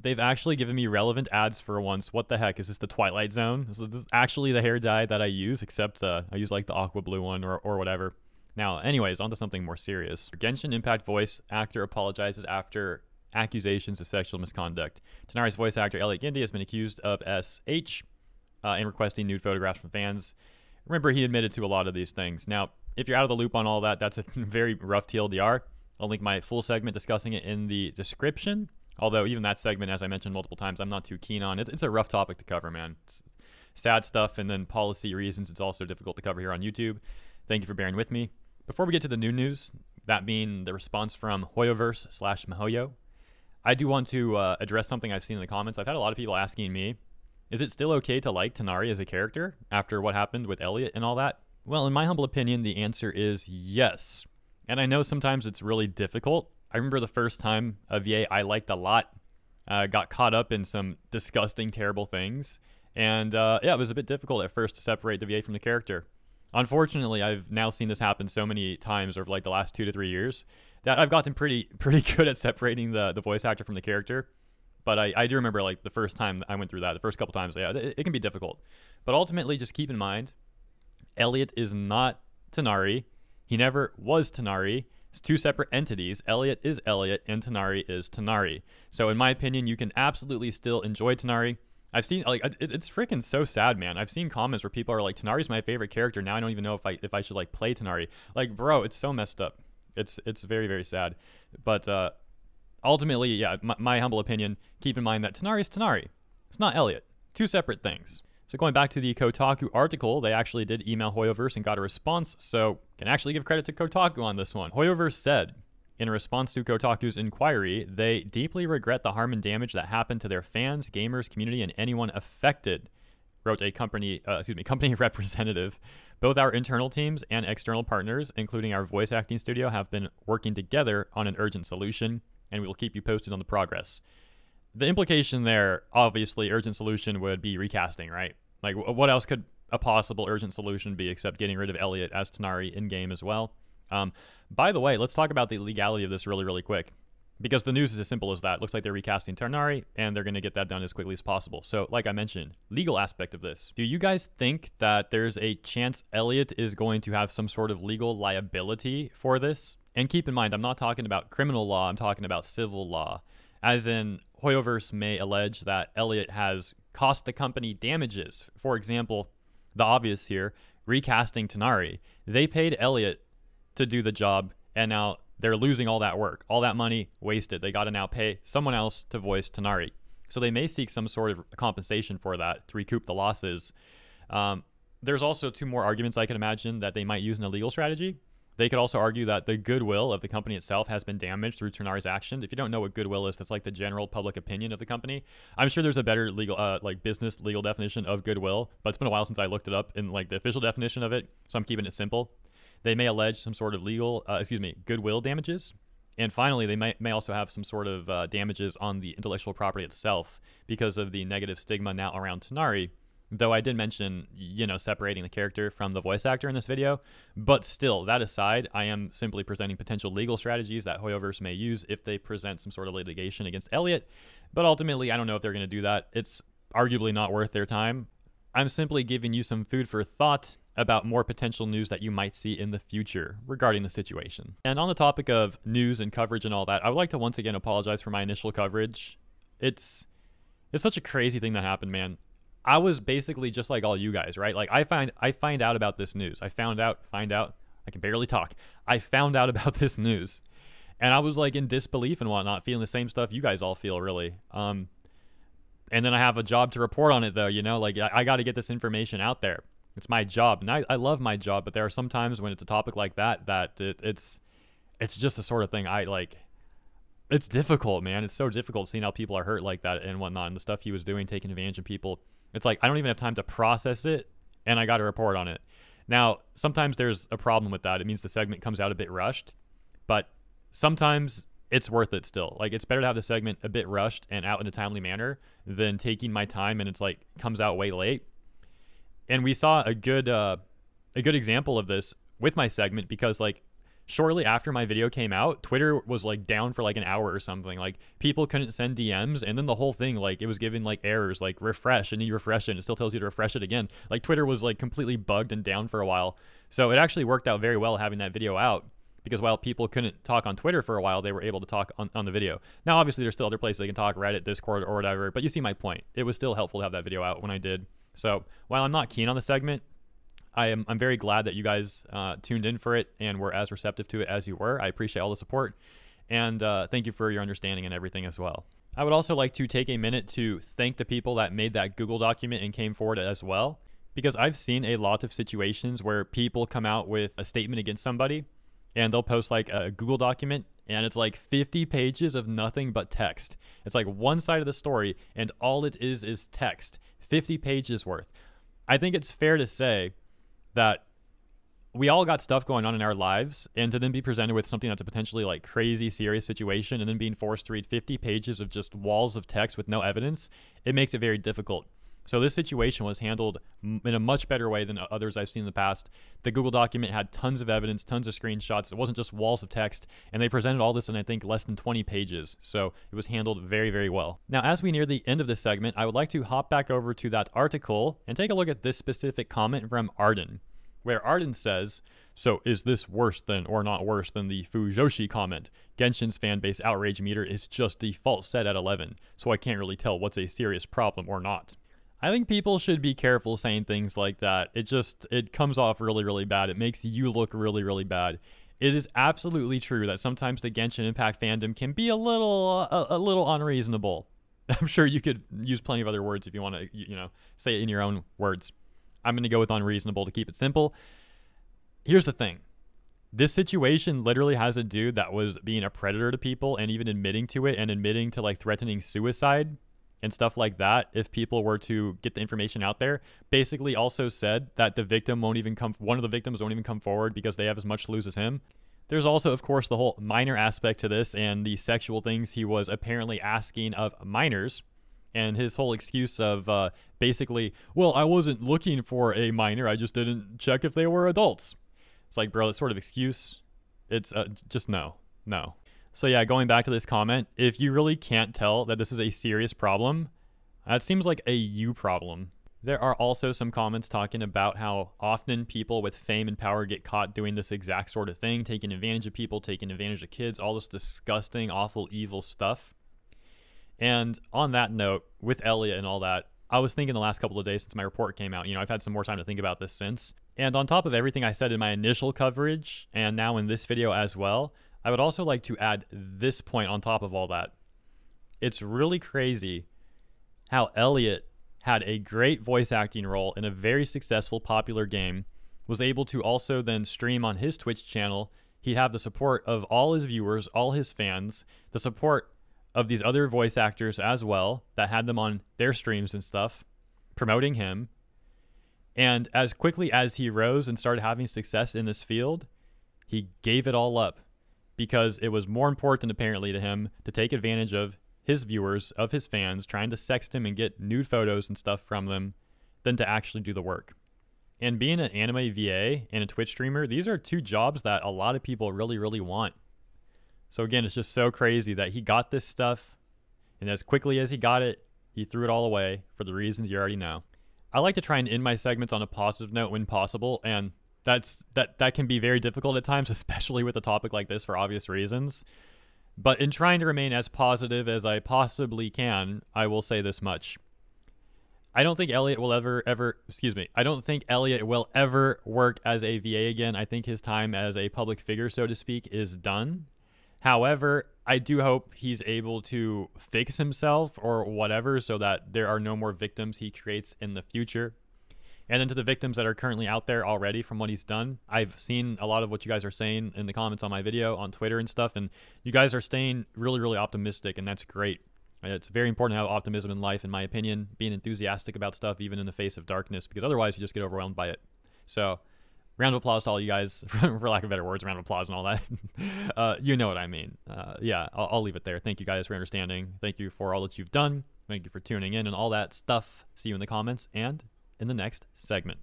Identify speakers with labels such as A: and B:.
A: they've actually given me relevant ads for once. What the heck? Is this the Twilight Zone? This is actually the hair dye that I use, except I use like the aqua blue one or whatever. Now, anyways, on to something more serious. Genshin Impact voice actor apologizes after accusations of sexual misconduct. Tighnari's voice actor Elliot Gindi has been accused of SH in requesting nude photographs from fans. Remember, he admitted to a lot of these things. Now, if you're out of the loop on all that, that's a very rough TLDR. I'll link my full segment discussing it in the description. Although even that segment, as I mentioned multiple times, I'm not too keen on. It's a rough topic to cover, man. It's sad stuff, and then policy reasons, it's also difficult to cover here on YouTube. Thank you for bearing with me. Before we get to the new news, that being the response from Hoyoverse/MHA, I do want to address something I've seen in the comments. I've had a lot of people asking me, is it still okay to like Tighnari as a character after what happened with Elliot and all that? Well, in my humble opinion, the answer is yes. And I know sometimes it's really difficult. I remember the first time a VA I liked a lot got caught up in some disgusting, terrible things. And yeah, it was a bit difficult at first to separate the VA from the character. Unfortunately, I've now seen this happen so many times over like the last 2 to 3 years that I've gotten pretty good at separating the voice actor from the character. But I do remember like the first time I went through that, the first couple times, yeah, it can be difficult. But ultimately, just keep in mind, Elliot is not Tighnari. He never was Tighnari. It's 2 separate entities. Elliot is Elliot and Tighnari is Tighnari. So in my opinion, you can absolutely still enjoy Tighnari. I've seen, like, it's freaking so sad, man. I've seen comments where people are like, Tighnari's my favorite character. Now I don't even know if I should like play Tighnari. Like, bro, it's so messed up. It's very, very sad. But ultimately, yeah, my humble opinion, keep in mind that Tighnari is Tighnari. It's not Elliot. 2 separate things. So going back to the Kotaku article, they actually did email Hoyoverse and got a response, so can actually give credit to Kotaku on this one. Hoyoverse said, in response to Kotaku's inquiry, they deeply regret the harm and damage that happened to their fans, gamers, community, and anyone affected, wrote a company representative. Both our internal teams and external partners, including our voice acting studio, have been working together on an urgent solution, and we will keep you posted on the progress. The implication there, obviously, urgent solution would be recasting, right? Like, what else could a possible urgent solution be except getting rid of Elliot as Tighnari in-game as well? By the way, let's talk about the legality of this really, really quick. Because the news is as simple as that. It looks like they're recasting Tighnari, and they're going to get that done as quickly as possible. So, like I mentioned, legal aspect of this. Do you guys think that there's a chance Elliot is going to have some sort of legal liability for this? And keep in mind, I'm not talking about criminal law, I'm talking about civil law. As in, Hoyoverse may allege that Elliot has cost the company damages. For example, the obvious here, recasting Tighnari. They paid Elliot to do the job, and now they're losing all that work. All that money wasted. They got to now pay someone else to voice Tighnari. So they may seek some sort of compensation for that to recoup the losses. There's also 2 more arguments I can imagine that they might use in a legal strategy. They could also argue that the goodwill of the company itself has been damaged through Tighnari's action. If you don't know what goodwill is, that's like the general public opinion of the company. I'm sure there's a better legal, like business legal definition of goodwill, but it's been a while since I looked it up in like the official definition of it, so I'm keeping it simple. They may allege some sort of goodwill damages. And finally, they may also have some sort of damages on the intellectual property itself because of the negative stigma now around Tighnari. Though I did mention, separating the character from the voice actor in this video. But still, that aside, I am simply presenting potential legal strategies that Hoyoverse may use if they present some sort of litigation against Elliot. But ultimately, I don't know if they're going to do that. It's arguably not worth their time. I'm simply giving you some food for thought about more potential news that you might see in the future regarding the situation. And on the topic of news and coverage and all that, I would like to once again apologize for my initial coverage. It's such a crazy thing that happened, man. I was basically just like all you guys, right? Like I find out about this news. I find out, I can barely talk. I found out about this news and I was like in disbelief and whatnot, feeling the same stuff you guys all feel really. And then I have a job to report on it though, like I got to get this information out there. It's my job and I love my job, but there are some times when it's a topic like that, it's just the sort of thing I like. It's difficult, man. It's so difficult seeing how people are hurt like that and whatnot and the stuff he was doing, taking advantage of people. It's like, I don't even have time to process it, and I got to report on it. Now, sometimes there's a problem with that. It means the segment comes out a bit rushed, but sometimes it's worth it still. Like, it's better to have the segment a bit rushed and out in a timely manner than taking my time and it's like, comes out way late. And we saw a good example of this with my segment because, like, shortly after my video came out, Twitter was like down for like an hour or something. Like people couldn't send DMs, and then the whole thing, like it was giving like errors, like refresh, and then you refresh it and it still tells you to refresh it again. Like Twitter was like completely bugged and down for a while. So it actually worked out very well having that video out, because while people couldn't talk on Twitter for a while, they were able to talk on the video. Now obviously there's still other places they can talk, Reddit, Discord, or whatever, but you see my point. It was still helpful to have that video out when I did. So while I'm not keen on the segment, I'm very glad that you guys tuned in for it and were as receptive to it as you were. I appreciate all the support, and thank you for your understanding and everything as well. I would also like to take a minute to thank the people that made that Google document and came forward as well, because I've seen a lot of situations where people come out with a statement against somebody and they'll post like a Google document and it's like 50 pages of nothing but text. It's like one side of the story and all it is text, 50 pages worth. I think it's fair to say that we all got stuff going on in our lives, and to then be presented with something that's a potentially like crazy serious situation and then being forced to read 50 pages of just walls of text with no evidence, it makes it very difficult. So this situation was handled in a much better way than others I've seen in the past. The Google document had tons of evidence, tons of screenshots. It wasn't just walls of text, and they presented all this in, I think, less than 20 pages. So it was handled very, very well. Now, as we near the end of this segment, I would like to hop back over to that article and take a look at this specific comment from Arden, where Arden says, "So is this worse than or not worse than the Fujoshi comment? Genshin's fanbase outrage meter is just default set at 11, so I can't really tell what's a serious problem or not." I think people should be careful saying things like that. It comes off really, really bad. It makes you look really, really bad. It is absolutely true that sometimes the Genshin Impact fandom can be a little unreasonable. I'm sure you could use plenty of other words if you want to, say it in your own words. I'm going to go with unreasonable to keep it simple. Here's the thing. This situation literally has a dude that was being a predator to people and even admitting to it and admitting to like threatening suicide and stuff like that if people were to get the information out there. Basically also said that one of the victims won't even come forward because they have as much to lose as him. There's also, of course, the whole minor aspect to this and the sexual things he was apparently asking of minors. And his whole excuse of basically, well, I wasn't looking for a minor, I just didn't check if they were adults. It's like, bro, that sort of excuse, it's just no. So yeah, going back to this comment, if you really can't tell that this is a serious problem, that seems like a you problem. There are also some comments talking about how often people with fame and power get caught doing this exact sort of thing, taking advantage of people, taking advantage of kids, all this disgusting, awful, evil stuff. And on that note, with Elliot and all that, I was thinking the last couple of days since my report came out, I've had some more time to think about this since. And on top of everything I said in my initial coverage, and now in this video as well, I would also like to add this point on top of all that. It's really crazy how Elliot had a great voice acting role in a very successful, popular game, was able to also then stream on his Twitch channel. He'd have the support of all his viewers, all his fans, the support of these other voice actors as well that had them on their streams and stuff, promoting him. And as quickly as he rose and started having success in this field, he gave it all up because it was more important apparently to him to take advantage of his viewers, of his fans, trying to sext him and get nude photos and stuff from them than to actually do the work. And being an anime VA and a Twitch streamer, these are two jobs that a lot of people really, really want. So again, it's just so crazy that he got this stuff, and as quickly as he got it, he threw it all away for the reasons you already know. I like to try and end my segments on a positive note when possible, and that can be very difficult at times, especially with a topic like this for obvious reasons. But in trying to remain as positive as I possibly can, I will say this much. I don't think Elliot will I don't think Elliot will ever work as a VA again. I think his time as a public figure, so to speak, is done. However, I do hope he's able to fix himself or whatever so that there are no more victims he creates in the future. And then to the victims that are currently out there already from what he's done, I've seen a lot of what you guys are saying in the comments on my video on Twitter and stuff, and you guys are staying really, really optimistic, and that's great. It's very important to have optimism in life, in my opinion, being enthusiastic about stuff even in the face of darkness, because otherwise you just get overwhelmed by it. So round of applause to all you guys, for lack of better words, round of applause and all that. You know what I mean. Yeah, I'll leave it there. Thank you guys for understanding. Thank you for all that you've done. Thank you for tuning in and all that stuff. See you in the comments and in the next segment.